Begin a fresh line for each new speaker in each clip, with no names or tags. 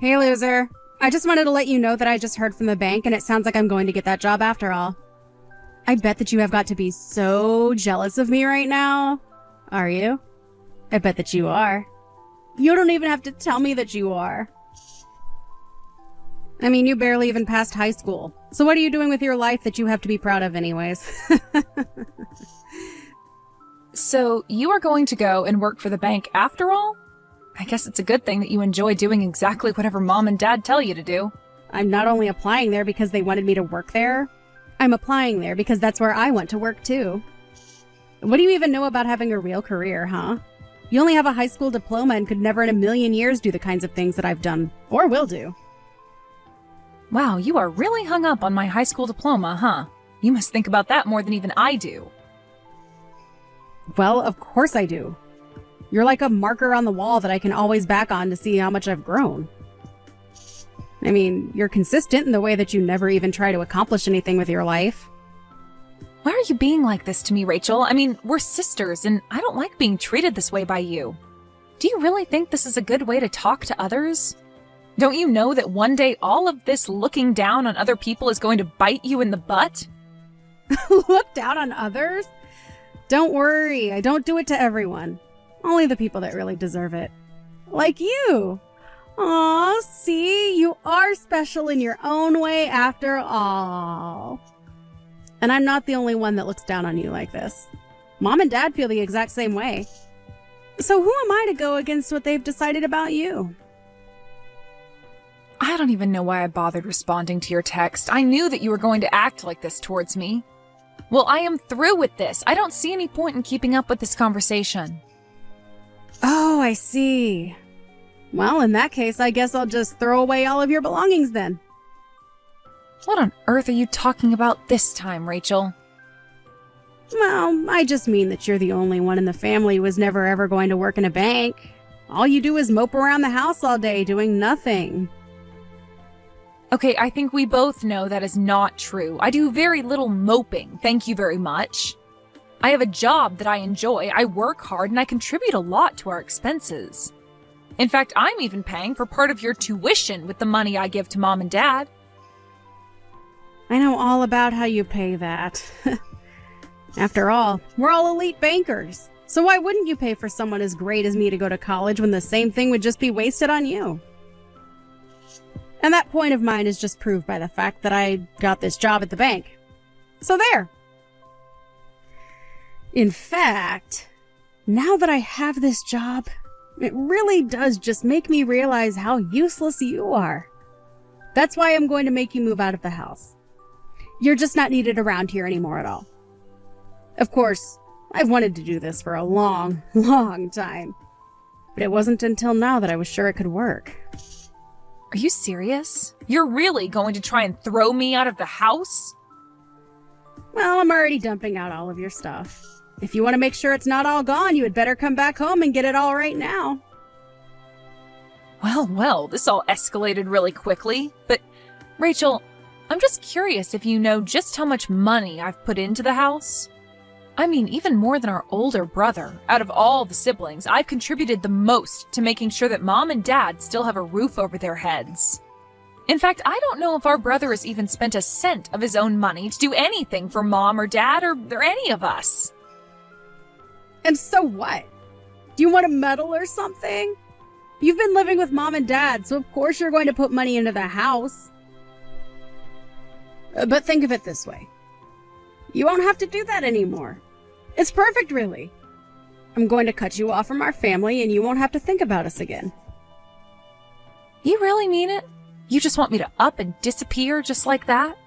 Hey, loser. I just wanted to let you know that I just heard from the bank and it sounds like I'm going to get that job after all. I bet that you have got to be so jealous of me right now. Are you? I bet that you are. You don't even have to tell me that you are. I mean, you barely even passed high school. So what are you doing with your life that you have to be proud of anyways?
So you are going to go and work for the bank after all? I guess it's a good thing that you enjoy doing exactly whatever mom and dad tell you to do.
I'm not only applying there because they wanted me to work there, I'm applying there because that's where I want to work too. What do you even know about having a real career, huh? You only have a high school diploma and could never in a million years do the kinds of things that I've done, or will do.
Wow, you are really hung up on my high school diploma, huh? You must think about that more than even I do.
Well, of course I do. You're like a marker on the wall that I can always back on to see how much I've grown. I mean, you're consistent in the way that you never even try to accomplish anything with your life.
Why are you being like this to me, Rachel? I mean, we're sisters, and I don't like being treated this way by you. Do you really think this is a good way to talk to others? Don't you know that one day all of this looking down on other people is going to bite you in the butt?
Look down on others? Don't worry, I don't do it to everyone. Only the people that really deserve it. Like you. Aw, see, you are special in your own way after all. And I'm not the only one that looks down on you like this. Mom and Dad feel the exact same way. So who am I to go against what they've decided about you?
I don't even know why I bothered responding to your text. I knew that you were going to act like this towards me. Well, I am through with this. I don't see any point in keeping up with this conversation.
Oh, I see. Well, in that case, I guess I'll just throw away all of your belongings then.
What on earth are you talking about this time, Rachel?
Well, I just mean that you're the only one in the family who was never ever going to work in a bank. All you do is mope around the house all day doing nothing.
Okay, I think we both know that is not true. I do very little moping, thank you very much. I have a job that I enjoy, I work hard, and I contribute a lot to our expenses. In fact, I'm even paying for part of your tuition with the money I give to Mom and Dad.
I know all about how you pay that. After all, we're all elite bankers. So why wouldn't you pay for someone as great as me to go to college when the same thing would just be wasted on you? And that point of mine is just proved by the fact that I got this job at the bank. So there. In fact, now that I have this job, it really does just make me realize how useless you are. That's why I'm going to make you move out of the house. You're just not needed around here anymore at all. Of course, I've wanted to do this for a long, long time. But it wasn't until now that I was sure it could work.
Are you serious? You're really going to try and throw me out of the house?
Well, I'm already dumping out all of your stuff. If you want to make sure it's not all gone, you had better come back home and get it all right now.
Well, this all escalated really quickly. But, Rachel, I'm just curious if you know just how much money I've put into the house. I mean, even more than our older brother. Out of all the siblings, I've contributed the most to making sure that Mom and Dad still have a roof over their heads. In fact, I don't know if our brother has even spent a cent of his own money to do anything for Mom or Dad or any of us.
And so what? Do you want a medal or something? You've been living with Mom and Dad, so of course you're going to put money into the house. But think of it this way. You won't have to do that anymore. It's perfect, really. I'm going to cut you off from our family and you won't have to think about us again.
You really mean it? You just want me to up and disappear just like that?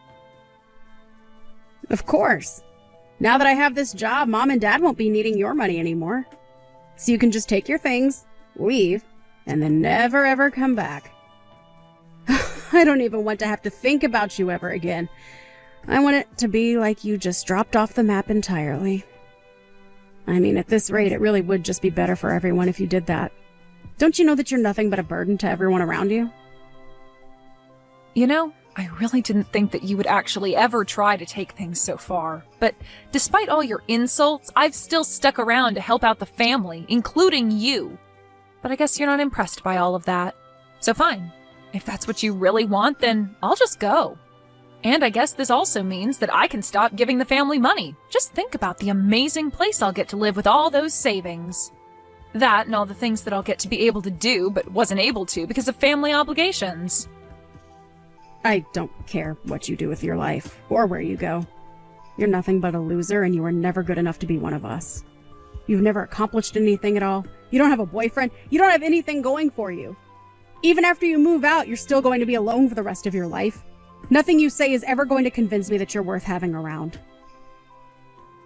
Of course. Now that I have this job, Mom and Dad won't be needing your money anymore. So you can just take your things, leave, and then never ever come back. I don't even want to have to think about you ever again. I want it to be like you just dropped off the map entirely. I mean, at this rate, it really would just be better for everyone if you did that. Don't you know that you're nothing but a burden to everyone around you?
You know, I really didn't think that you would actually ever try to take things so far. But despite all your insults, I've still stuck around to help out the family, including you. But I guess you're not impressed by all of that. So fine. If that's what you really want, then I'll just go. And I guess this also means that I can stop giving the family money. Just think about the amazing place I'll get to live with all those savings. That and all the things that I'll get to be able to do but wasn't able to because of family obligations.
I don't care what you do with your life or where you go. You're nothing but a loser, and you were never good enough to be one of us. You've never accomplished anything at all. You don't have a boyfriend. You don't have anything going for you. Even after you move out, you're still going to be alone for the rest of your life. Nothing you say is ever going to convince me that you're worth having around.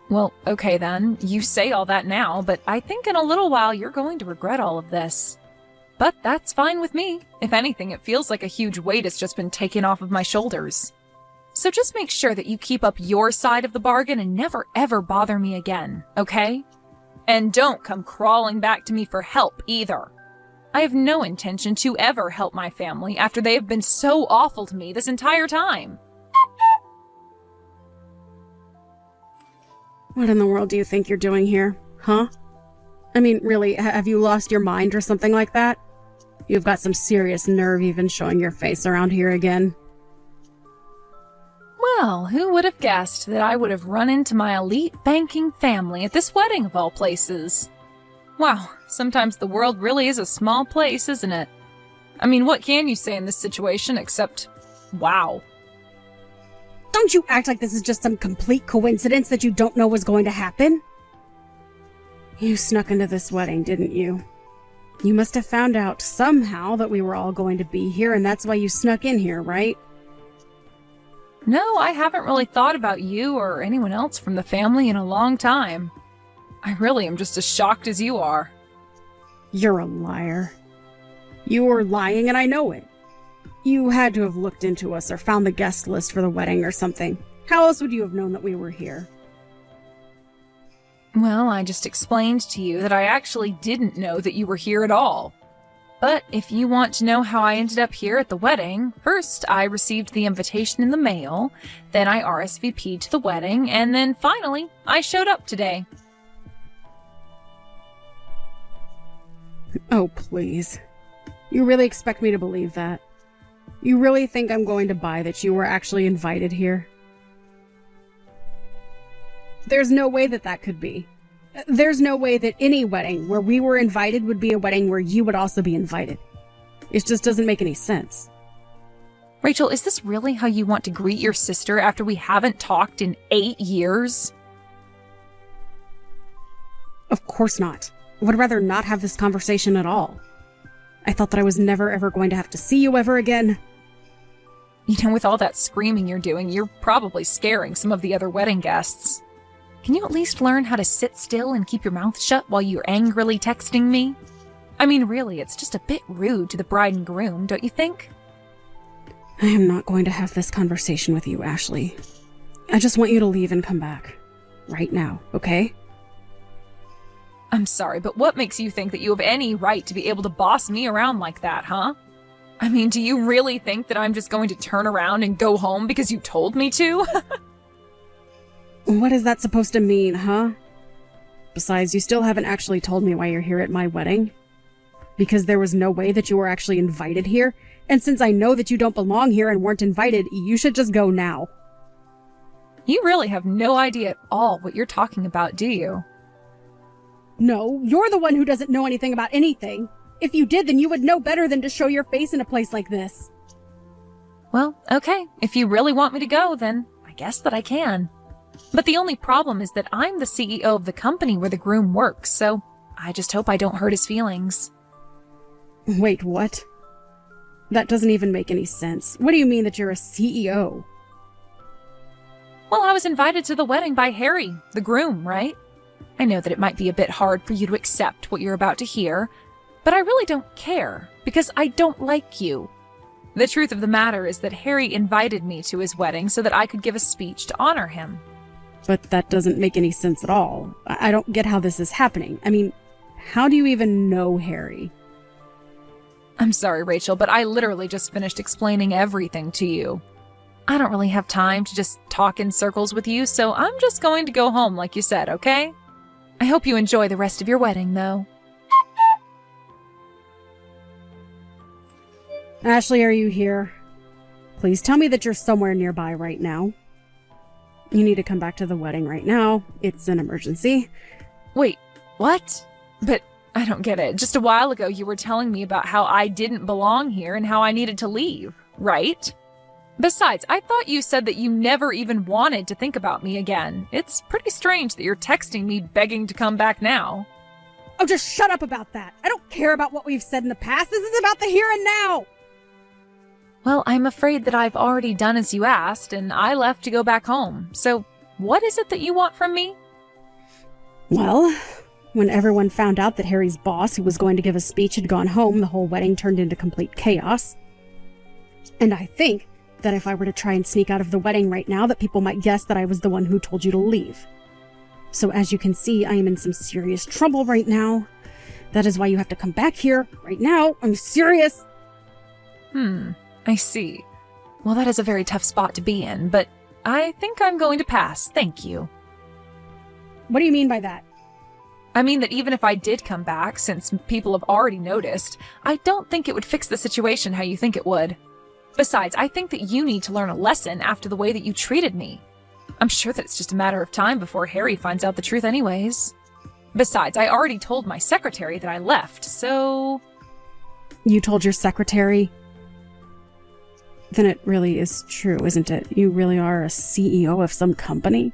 Well, okay then. You say all that now, but I think in a little while you're going to regret all of this. But that's fine with me. If anything, it feels like a huge weight has just been taken off of my shoulders. So just make sure that you keep up your side of the bargain and never ever bother me again, okay? And don't come crawling back to me for help either. I have no intention to ever help my family after they have been so awful to me this entire time.
What in the world do you think you're doing here, huh? I mean, really, have you lost your mind or something like that? You've got some serious nerve even showing your face around here again.
Well, who would have guessed that I would have run into my elite banking family at this wedding of all places? Wow, sometimes the world really is a small place, isn't it? I mean, what can you say in this situation except, wow.
Don't you act like this is just some complete coincidence that you don't know was going to happen? You snuck into this wedding, didn't you? You must have found out somehow that we were all going to be here, and that's why you snuck in here, right?
No, I haven't really thought about you or anyone else from the family in a long time. I really am just as shocked as you are.
You're a liar. You were lying, and I know it. You had to have looked into us or found the guest list for the wedding or something. How else would you have known that we were here?
Well, I just explained to you that I actually didn't know that you were here at all. But if you want to know how I ended up here at the wedding, first I received the invitation in the mail, then I RSVP'd to the wedding, and then finally I showed up today.
Oh, please. You really expect me to believe that? You really think I'm going to buy that you were actually invited here? There's no way that that could be. There's no way that any wedding where we were invited would be a wedding where you would also be invited. It just doesn't make any sense.
Rachel, is this really how you want to greet your sister after we haven't talked in 8 years?
Of course not. I would rather not have this conversation at all. I thought that I was never ever going to have to see you ever again.
You know, with all that screaming you're doing, you're probably scaring some of the other wedding guests. Can you at least learn how to sit still and keep your mouth shut while you're angrily texting me? I mean, really, it's just a bit rude to the bride and groom, don't you think?
I am not going to have this conversation with you, Ashley. I just want you to leave and come back. Right now, okay?
I'm sorry, but what makes you think that you have any right to be able to boss me around like that, huh? I mean, do you really think that I'm just going to turn around and go home because you told me to?
What is that supposed to mean, huh? Besides, you still haven't actually told me why you're here at my wedding. Because there was no way that you were actually invited here, and since I know that you don't belong here and weren't invited, you should just go now.
You really have no idea at all what you're talking about, do you?
No, you're the one who doesn't know anything about anything. If you did, then you would know better than to show your face in a place like this.
Well, okay. If you really want me to go, then I guess that I can. But the only problem is that I'm the CEO of the company where the groom works, so I just hope I don't hurt his feelings.
Wait, what? That doesn't even make any sense. What do you mean that you're a CEO?
Well, I was invited to the wedding by Harry, the groom, right? I know that it might be a bit hard for you to accept what you're about to hear, but I really don't care, because I don't like you. The truth of the matter is that Harry invited me to his wedding so that I could give a speech to honor him.
But that doesn't make any sense at all. I don't get how this is happening. I mean, how do you even know Harry?
I'm sorry, Rachel, but I literally just finished explaining everything to you. I don't really have time to just talk in circles with you, so I'm just going to go home like you said, okay? I hope you enjoy the rest of your wedding, though.
Ashley, are you here? Please tell me that you're somewhere nearby right now. You need to come back to the wedding right now. It's an emergency.
Wait, what? But I don't get it. Just a while ago, you were telling me about how I didn't belong here and how I needed to leave, right? Besides, I thought you said that you never even wanted to think about me again. It's pretty strange that you're texting me begging to come back now.
Oh, just shut up about that. I don't care about what we've said in the past. This is about the here and now.
Well, I'm afraid that I've already done as you asked, and I left to go back home. So, what is it that you want from me?
Well, when everyone found out that Harry's boss, who was going to give a speech, had gone home, the whole wedding turned into complete chaos. And I think that if I were to try and sneak out of the wedding right now, that people might guess that I was the one who told you to leave. So as you can see, I am in some serious trouble right now. That is why you have to come back here right now. I'm serious.
I see. Well, that is a very tough spot to be in, but I think I'm going to pass. Thank you.
What do you mean by that?
I mean that even if I did come back, since people have already noticed, I don't think it would fix the situation how you think it would. Besides, I think that you need to learn a lesson after the way that you treated me. I'm sure that it's just a matter of time before Harry finds out the truth anyways. Besides, I already told my secretary that I left, so...
You told your secretary? Then it really is true, isn't it? You really are a CEO of some company?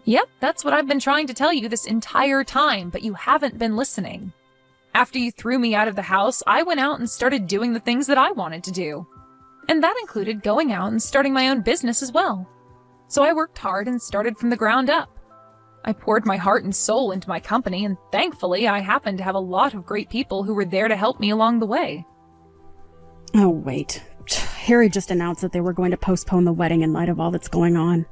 Yep, that's what I've been trying to tell you this entire time, but you haven't been listening. After you threw me out of the house, I went out and started doing the things that I wanted to do. And that included going out and starting my own business as well. So I worked hard and started from the ground up. I poured my heart and soul into my company, and thankfully I happened to have a lot of great people who were there to help me along the way.
Oh, wait. Harry just announced that they were going to postpone the wedding in light of all that's going on.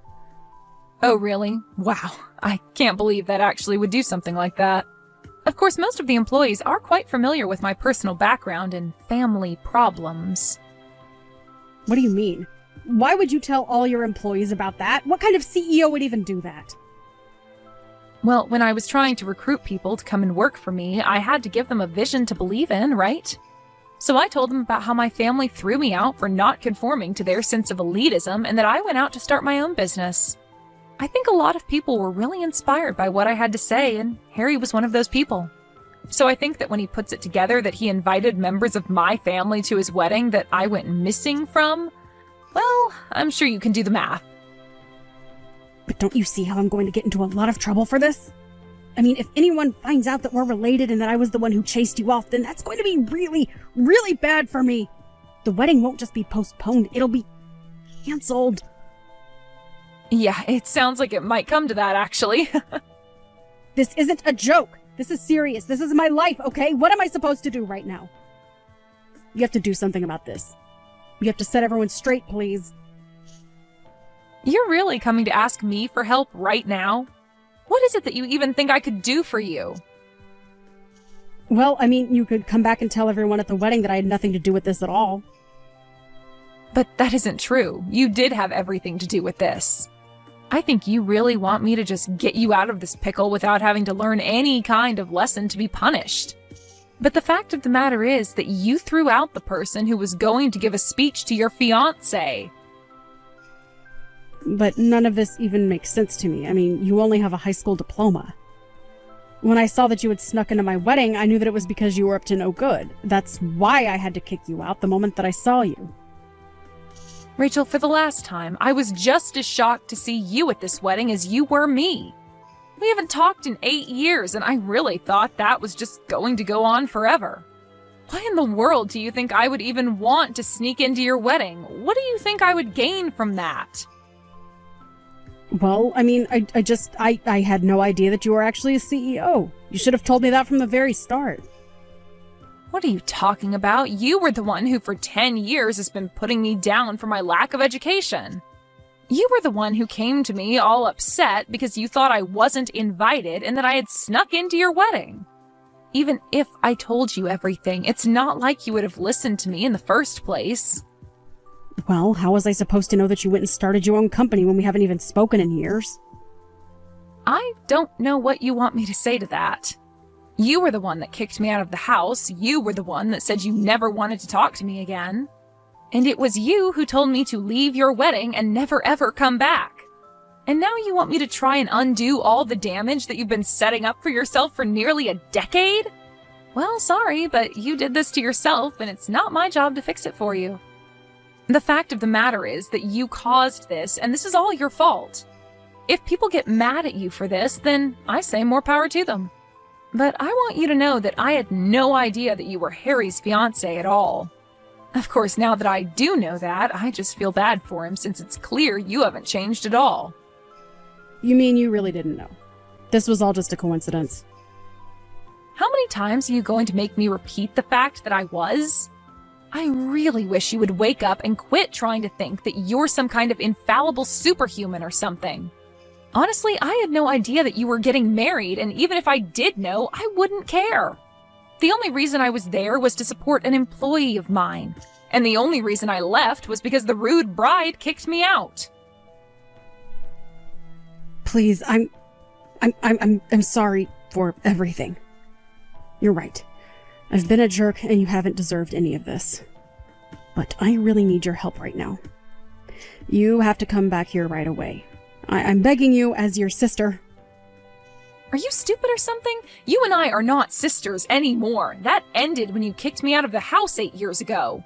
Oh, really? Wow. I can't believe that actually would do something like that. Of course, most of the employees are quite familiar with my personal background and family problems.
What do you mean? Why would you tell all your employees about that? What kind of CEO would even do that?
Well, when I was trying to recruit people to come and work for me, I had to give them a vision to believe in, right? So I told them about how my family threw me out for not conforming to their sense of elitism and that I went out to start my own business. I think a lot of people were really inspired by what I had to say, and Harry was one of those people. So I think that when he puts it together that he invited members of my family to his wedding that I went missing from, well, I'm sure you can do the math.
But don't you see how I'm going to get into a lot of trouble for this? I mean, if anyone finds out that we're related and that I was the one who chased you off, then that's going to be really, really bad for me. The wedding won't just be postponed, it'll be canceled.
Yeah, it sounds like it might come to that, actually.
This isn't a joke. This is serious. This is my life, okay? What am I supposed to do right now? You have to do something about this. You have to set everyone straight, please.
You're really coming to ask me for help right now? What is it that you even think I could do for you?
Well, I mean, you could come back and tell everyone at the wedding that I had nothing to do with this at all.
But that isn't true. You did have everything to do with this. I think you really want me to just get you out of this pickle without having to learn any kind of lesson to be punished. But the fact of the matter is that you threw out the person who was going to give a speech to your fiancé.
But none of this even makes sense to me. I mean, you only have a high school diploma. When I saw that you had snuck into my wedding, I knew that it was because you were up to no good. That's why I had to kick you out the moment that I saw you.
Rachel, for the last time, I was just as shocked to see you at this wedding as you were me. We haven't talked in 8 years, and I really thought that was just going to go on forever. Why in the world do you think I would even want to sneak into your wedding? What do you think I would gain from that?
Well, I mean, I had no idea that you were actually a CEO. You should have told me that from the very start.
What are you talking about? You were the one who for 10 years has been putting me down for my lack of education. You were the one who came to me all upset because you thought I wasn't invited and that I had snuck into your wedding. Even if I told you everything, it's not like you would have listened to me in the first place.
Well, how was I supposed to know that you went and started your own company when we haven't even spoken in years?
I don't know what you want me to say to that. You were the one that kicked me out of the house. You were the one that said you never wanted to talk to me again. And it was you who told me to leave your wedding and never ever come back. And now you want me to try and undo all the damage that you've been setting up for yourself for nearly a decade? Well, sorry, but you did this to yourself, and it's not my job to fix it for you. The fact of the matter is that you caused this, and this is all your fault. If people get mad at you for this, then I say more power to them. But I want you to know that I had no idea that you were Harry's fiancé at all. Of course, now that I do know that, I just feel bad for him since it's clear you haven't changed at all.
You mean you really didn't know? This was all just a coincidence.
How many times are you going to make me repeat the fact that I was? I really wish you would wake up and quit trying to think that you're some kind of infallible superhuman or something. Honestly, I had no idea that you were getting married, and even if I did know, I wouldn't care. The only reason I was there was to support an employee of mine, and the only reason I left was because the rude bride kicked me out.
Please, I'm sorry for everything. You're right. I've been a jerk and you haven't deserved any of this. But I really need your help right now. You have to come back here right away. I'm begging you as your sister.
Are you stupid or something? You and I are not sisters anymore. That ended when you kicked me out of the house 8 years ago.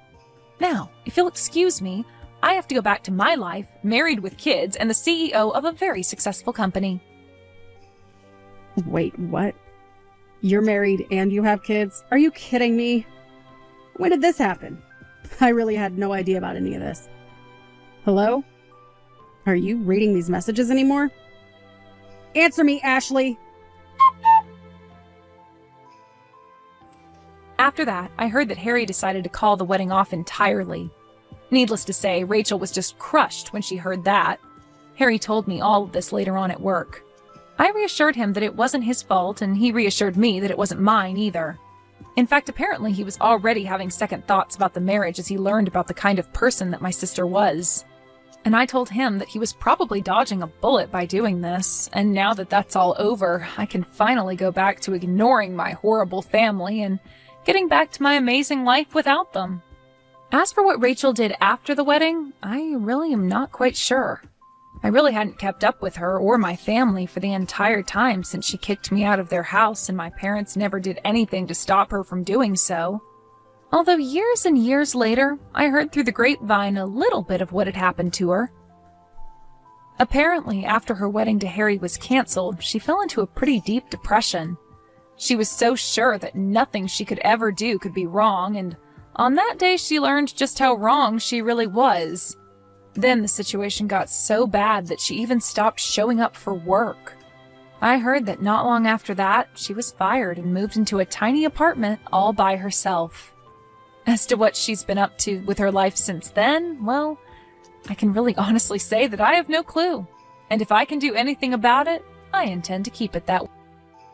Now, if you'll excuse me, I have to go back to my life, married with kids, and the CEO of a very successful company.
Wait, what? You're married and you have kids? Are you kidding me? When did this happen? I really had no idea about any of this. Hello? Are you reading these messages anymore? Answer me, Ashley!
After that, I heard that Harry decided to call the wedding off entirely. Needless to say, Rachel was just crushed when she heard that. Harry told me all of this later on at work. I reassured him that it wasn't his fault, and he reassured me that it wasn't mine either. In fact, apparently he was already having second thoughts about the marriage as he learned about the kind of person that my sister was. And I told him that he was probably dodging a bullet by doing this, and now that that's all over, I can finally go back to ignoring my horrible family and getting back to my amazing life without them. As for what Rachel did after the wedding, I really am not quite sure. I really hadn't kept up with her or my family for the entire time since she kicked me out of their house, and my parents never did anything to stop her from doing so. Although years and years later, I heard through the grapevine a little bit of what had happened to her. Apparently, after her wedding to Harry was canceled, she fell into a pretty deep depression. She was so sure that nothing she could ever do could be wrong, and on that day she learned just how wrong she really was. Then the situation got so bad that she even stopped showing up for work. I heard that not long after that, she was fired and moved into a tiny apartment all by herself. As to what she's been up to with her life since then, well, I can really honestly say that I have no clue. And if I can do anything about it, I intend to keep it that way.